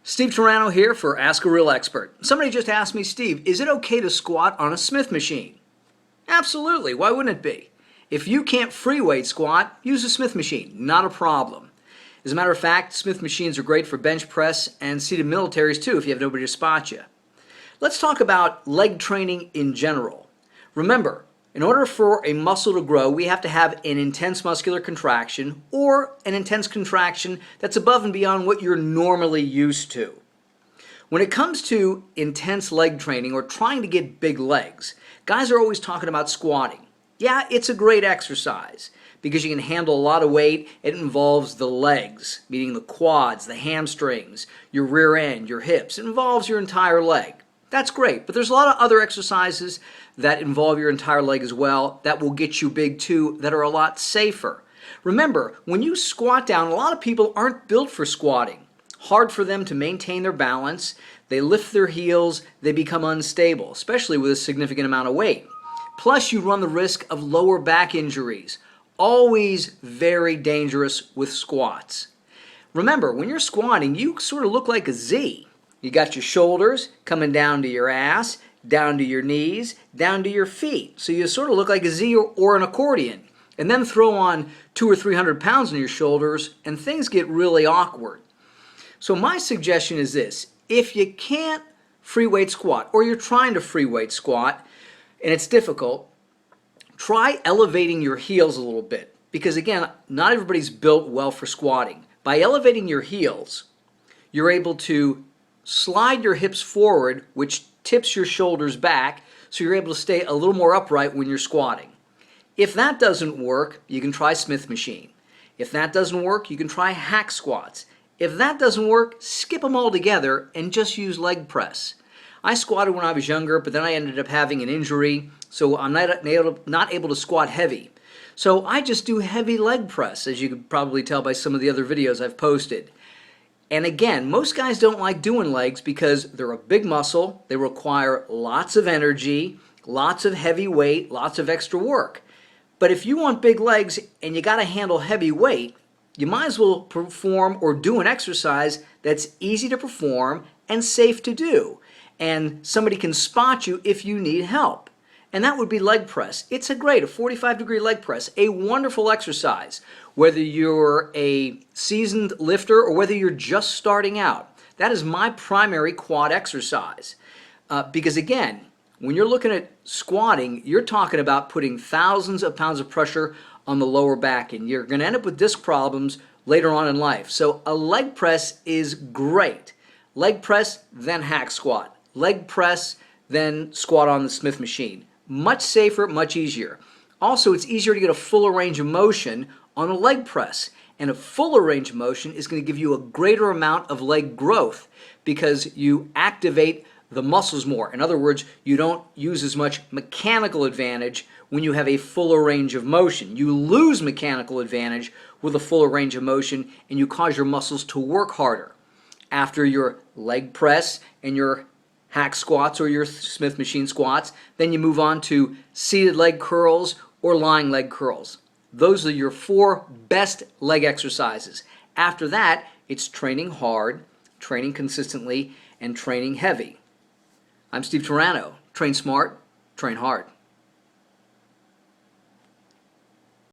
Steve Turano here for Ask a Real Expert. Somebody just asked me, Steve, is it okay to squat on a Smith machine? Absolutely, why wouldn't it be? If you can't free weight squat, use a Smith machine, not a problem. As a matter of fact, Smith machines are great for bench press and seated militaries too if you have nobody to spot you. Let's talk about leg training in general. Remember, in order for a muscle to grow, we have to have an intense muscular contraction or an intense contraction that's above and beyond what you're normally used to. When it comes to intense leg training or trying to get big legs, guys are always talking about squatting. Yeah, it's a great exercise because you can handle a lot of weight. It involves the legs, meaning the quads, the hamstrings, your rear end, your hips. It involves your entire leg. That's great, but there's a lot of other exercises that involve your entire leg as well that will get you big too, that are a lot safer. Remember, when you squat down, a lot of people aren't built for squatting. Hard for them to maintain their balance, they lift their heels, they become unstable, especially with a significant amount of weight. Plus, you run the risk of lower back injuries. Always very dangerous with squats. Remember, when you're squatting, you sort of look like a Z. You got your shoulders coming down to your ass, down to your knees, down to your feet. So you sort of look like a Z or an accordion. And then throw on 200 or 300 pounds on your shoulders and things get really awkward. So my suggestion is this. If you can't free weight squat or you're trying to free weight squat and it's difficult, try elevating your heels a little bit. Because again, not everybody's built well for squatting. By elevating your heels, you're able to slide your hips forward, which tips your shoulders back, so you're able to stay a little more upright when you're squatting. If that doesn't work, you can try Smith machine. If that doesn't work, you can try hack squats. If that doesn't work, skip them all together and just use leg press. I squatted when I was younger, but then I ended up having an injury, so I'm not able to squat heavy. So I just do heavy leg press, as you could probably tell by some of the other videos I've posted. And again, most guys don't like doing legs because they're a big muscle, they require lots of energy, lots of heavy weight, lots of extra work. But if you want big legs and you got to handle heavy weight, you might as well perform or do an exercise that's easy to perform and safe to do. And somebody can spot you if you need help. And that would be leg press. It's a 45-degree leg press, a wonderful exercise. Whether you're a seasoned lifter or whether you're just starting out. That is my primary quad exercise. Because again, when you're looking at squatting, you're talking about putting thousands of pounds of pressure on the lower back, and you're going to end up with disc problems later on in life. So a leg press is great. Leg press, then hack squat. Leg press, then squat on the Smith machine. Much safer, much easier. Also, it's easier to get a fuller range of motion on a leg press. And a fuller range of motion is going to give you a greater amount of leg growth because you activate the muscles more. In other words, you don't use as much mechanical advantage when you have a fuller range of motion. You lose mechanical advantage with a fuller range of motion and you cause your muscles to work harder. After your leg press and your hack squats or your Smith machine squats, then you move on to seated leg curls or lying leg curls. Those are your 4 best leg exercises. After that, it's training hard, training consistently, and training heavy. I'm Steve Turano. Train smart, train hard.